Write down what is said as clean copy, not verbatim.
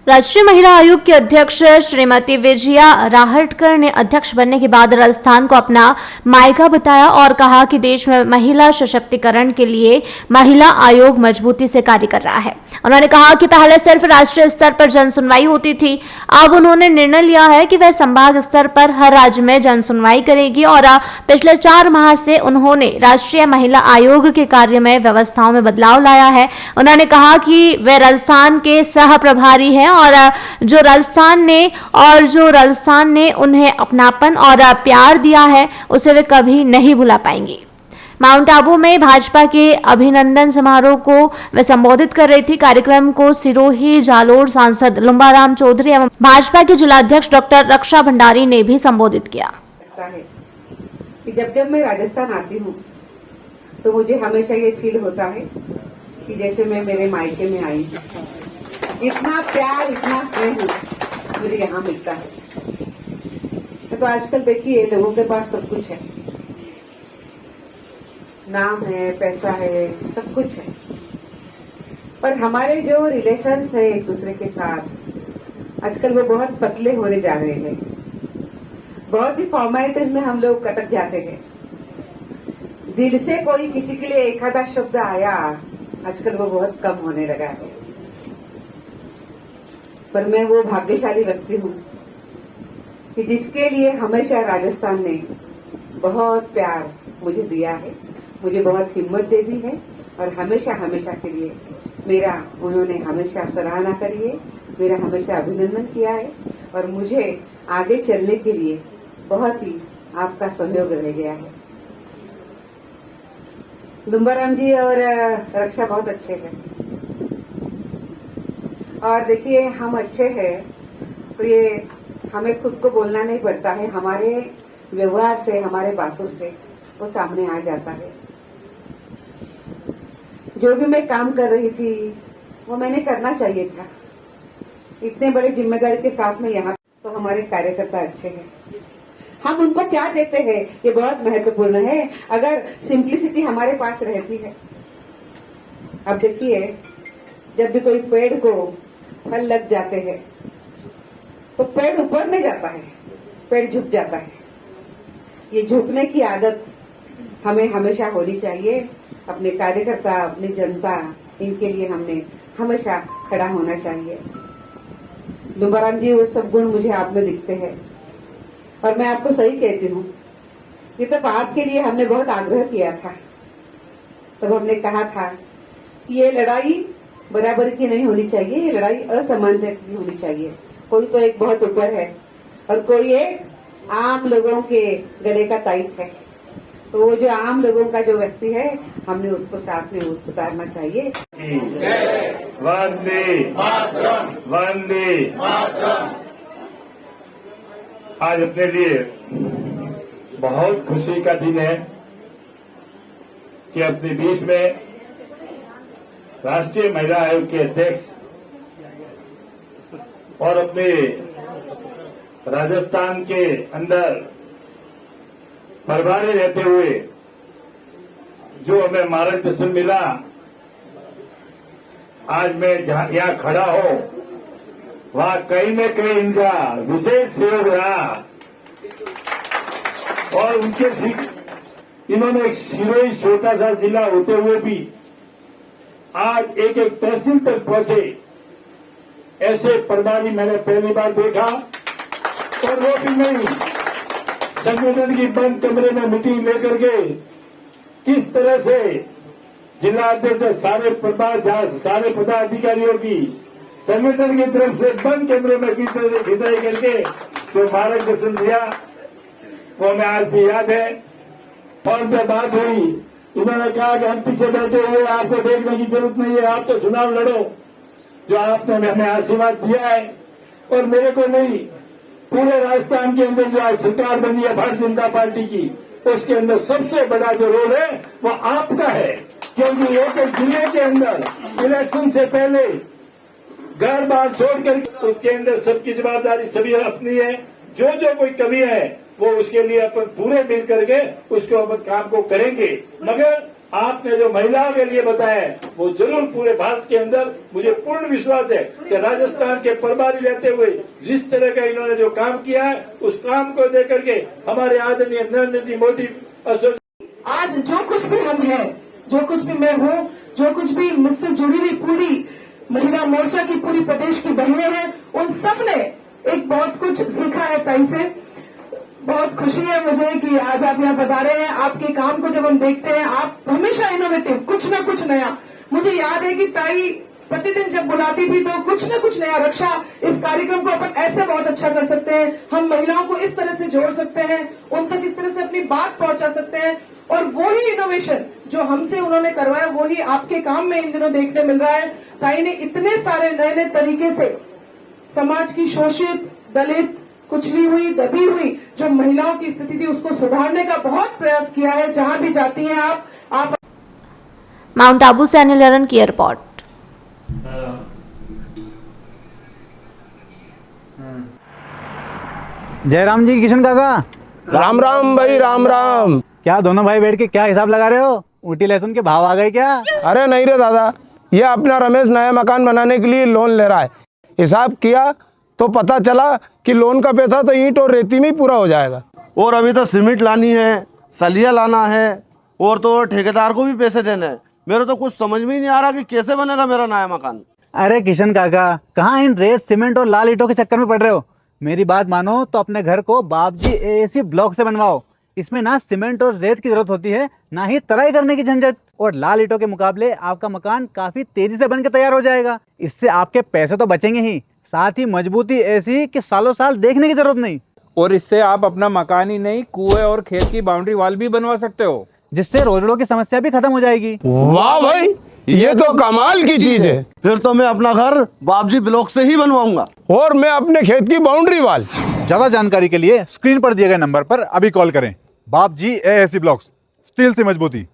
राष्ट्रीय महिला आयोग की अध्यक्ष श्रीमती विजया राहटकर ने अध्यक्ष बनने के बाद राजस्थान को अपना मायका बताया और कहा कि देश में महिला सशक्तिकरण के लिए महिला आयोग मजबूती से कार्य कर रहा है। उन्होंने कहा कि पहले सिर्फ राष्ट्रीय स्तर पर जन सुनवाई होती थी, अब उन्होंने निर्णय लिया है कि वह संभाग स्तर पर हर राज्य में जन सुनवाई करेगी और पिछले 4 माह से उन्होंने राष्ट्रीय महिला आयोग के कार्य में व्यवस्थाओं में बदलाव लाया है। उन्होंने कहा कि वे राजस्थान के सह प्रभारी हैं और जो राजस्थान ने उन्हें अपनापन और प्यार दिया है उसे वे कभी नहीं भुला पाएंगी। माउंट आबू में भाजपा के अभिनंदन समारोह को वे संबोधित कर रही थी। कार्यक्रम को सिरोही जालोर सांसद लुम्बाराम चौधरी एवं भाजपा के जिलाध्यक्ष डॉक्टर रक्षा भंडारी ने भी संबोधित किया। कि जब मैं राजस्थान आती हूँ तो मुझे हमेशा ये फील होता है कि जैसे मैं मेरे मायके में आई। इतना प्यार, इतना स्नेह मुझे यहाँ मिलता है। तो आजकल देखिए लोगों के पास सब कुछ है, नाम है, पैसा है, सब कुछ है, पर हमारे जो रिलेशंस है एक दूसरे के साथ आजकल वो बहुत पतले होने जा रहे हैं। बहुत ही फॉर्मेलिटीज में हम लोग कटक जाते हैं। दिल से कोई किसी के लिए एक आधा शब्द आया आजकल वो बहुत कम होने लगा है। पर मैं वो भाग्यशाली व्यक्ति हूँ कि जिसके लिए हमेशा राजस्थान ने बहुत प्यार मुझे दिया है, मुझे बहुत हिम्मत दे दी है और हमेशा हमेशा के लिए मेरा उन्होंने हमेशा सराहना करी है, मेरा हमेशा अभिनंदन किया है और मुझे आगे चलने के लिए बहुत ही आपका सहयोग रह गया है। लुम्बाराम जी और रक्षा बहुत अच्छे हैं और देखिए हम अच्छे हैं तो ये हमें खुद को बोलना नहीं पड़ता है, हमारे व्यवहार से, हमारे बातों से वो सामने आ जाता है। जो भी मैं काम कर रही थी वो मैंने करना चाहिए था। इतने बड़े जिम्मेदारी के साथ में यहाँ तो हमारे कार्यकर्ता अच्छे हैं, हम उनको क्या देते हैं ये बहुत महत्वपूर्ण है। अगर सिंप्लिसिटी हमारे पास रहती है, अब देखिए जब भी कोई पेड़ को फल लग जाते हैं तो पेड़ ऊपर नहीं जाता है, पेड़ झुक जाता है। ये झुकने की आदत हमें हमेशा होनी चाहिए। अपने कार्यकर्ता, अपनी जनता, इनके लिए हमने हमेशा खड़ा होना चाहिए। लुम्बाराम जी वो सब गुण मुझे आप में दिखते हैं और मैं आपको सही कहती हूँ। ये तब आपके लिए हमने बहुत आग्रह किया था, तब हमने कहा था कि ये लड़ाई बराबर की नहीं होनी चाहिए, ये लड़ाई असमानता की होनी चाहिए। कोई तो एक बहुत ऊपर है और कोई एक आम लोगों के गले का ताइट है, तो वो जो आम लोगों का जो व्यक्ति है हमने उसको साथ में उतारना चाहिए। वंदे मातरम, वंदे मातरम। आज अपने लिए बहुत खुशी का दिन है कि अपने बीच में राष्ट्रीय महिला आयोग के अध्यक्ष और अपने राजस्थान के अंदर प्रभारी रहते हुए जो हमें मार्गदर्शन मिला, आज मैं यहाँ खड़ा हो वहां कहीं न कहीं इनका विशेष सहयोग रहा और उनके इन्होंने एक सिरोही छोटा सा जिला होते हुए भी आज एक एक तहसील तक पहुंचे, ऐसे प्रभारी मैंने पहली बार देखा। और वो भी नहीं, संगठन की बंद कमरे में मीटिंग लेकर के किस तरह से जिला अध्यक्ष सारे पदाधिकारियों की संगठन की तरफ से बंद कमरे में किस तरह से खिंचाई करके जो मार्गदर्शन दिया वो हमें आज भी याद है। और जब बात हुई, इन्होंने कहा कि हम पीछे बैठे हुए आपको देखने की जरूरत नहीं है, आप तो चुनाव लड़ो। जो आपने हमें आशीर्वाद दिया है और मेरे को नहीं, पूरे राजस्थान के अंदर जो आज सरकार बनी है भारतीय जनता पार्टी की, उसके अंदर सबसे बड़ा जो रोल है वो आपका है। क्योंकि एक जिले के अंदर इलेक्शन से पहले घर बार छोड़कर उसके अंदर सबकी जवाबदारी सभी अपनी है। जो कोई कमी है वो उसके लिए अपन पूरे मिल करके उसके ऊपर काम को करेंगे। मगर आपने जो महिलाओं के लिए बताया है, वो जरूर पूरे भारत के अंदर मुझे पूर्ण विश्वास है कि राजस्थान के प्रभारी रहते हुए जिस तरह का इन्होंने जो काम किया है, उस काम को देकर के हमारे आदरणीय नरेंद्र जी मोदी आज जो कुछ भी हम हैं, जो कुछ भी मैं हूँ, जो कुछ भी मुझसे जुड़ी हुई पूरी महिला मोर्चा की पूरी प्रदेश की बहनें हैं, उन सब ने एक बहुत कुछ सीखा है ताई से। बहुत खुशी है मुझे कि आज आप यहाँ बता रहे हैं। आपके काम को जब हम देखते हैं, आप हमेशा इनोवेटिव, कुछ ना कुछ नया। मुझे याद है कि ताई प्रतिदिन जब बुलाती थी तो कुछ न कुछ नया। रक्षा, इस कार्यक्रम को अपन ऐसे बहुत अच्छा कर सकते हैं, हम महिलाओं को इस तरह से जोड़ सकते हैं, उन तक इस तरह से अपनी बात पहुंचा सकते हैं। और वो ही इनोवेशन जो हमसे उन्होंने करवाया, वो ही आपके काम में इन दिनों देखने मिल रहा है। ताई ने इतने सारे नए नए तरीके से समाज की शोषित, दलित, कुचली हुई, दबी हुई जो महिलाओं की स्थिति थी, उसको सुधारने का बहुत प्रयास किया है। जहां भी जाती हैं आप माउंट आबू से अनिल अरन की रिपोर्ट। जयराम जी, किशन काका। राम राम भाई, राम राम। क्या दोनों भाई बैठ के क्या हिसाब लगा रहे हो? ऊटी लहसुन के भाव आ गए क्या? अरे नहीं रे दादा, ये अपना रमेश नया मकान बनाने के लिए लोन ले रहा है। हिसाब किया तो पता चला कि लोन का पैसा तो ईंट और रेती में ही पूरा हो जाएगा। और अभी तो सीमेंट लानी है, सलिया लाना है, और तो ठेकेदार को भी पैसे देने हैं। मेरे तो कुछ समझ में ही नहीं आ रहा कि कैसे बनेगा मेरा नया मकान। अरे किशन काका, कहाँ इन रेत, सीमेंट और लाल ईंटों के चक्कर में पड़ रहे हो? मेरी बात मानो तो अपने घर को बाबजी एएसी ब्लॉक से बनवाओ। इसमें ना सीमेंट और रेत की जरूरत होती है, ना ही तराई करने की झंझट। और लाल ईंटों के मुकाबले आपका मकान काफी तेजी से बनकर तैयार हो जाएगा। इससे आपके पैसे तो बचेंगे ही, साथ ही मजबूती ऐसी कि सालों साल देखने की जरूरत नहीं। और इससे आप अपना मकान ही नहीं, कुएं और खेत की बाउंड्री वॉल भी बनवा सकते हो, जिससे रोजड़ों की समस्या भी खत्म हो जाएगी। वाह भाई, ये तो कमाल की चीज है। फिर तो मैं अपना घर बाबजी ब्लॉक से ही बनवाऊंगा। और मैं अपने खेत की बाउंड्री वाल। ज्यादा जानकारी के लिए स्क्रीन पर दिए गए नंबर पर अभी कॉल करें। बाबजी एएसी ब्लॉक्स, स्टील से मजबूती।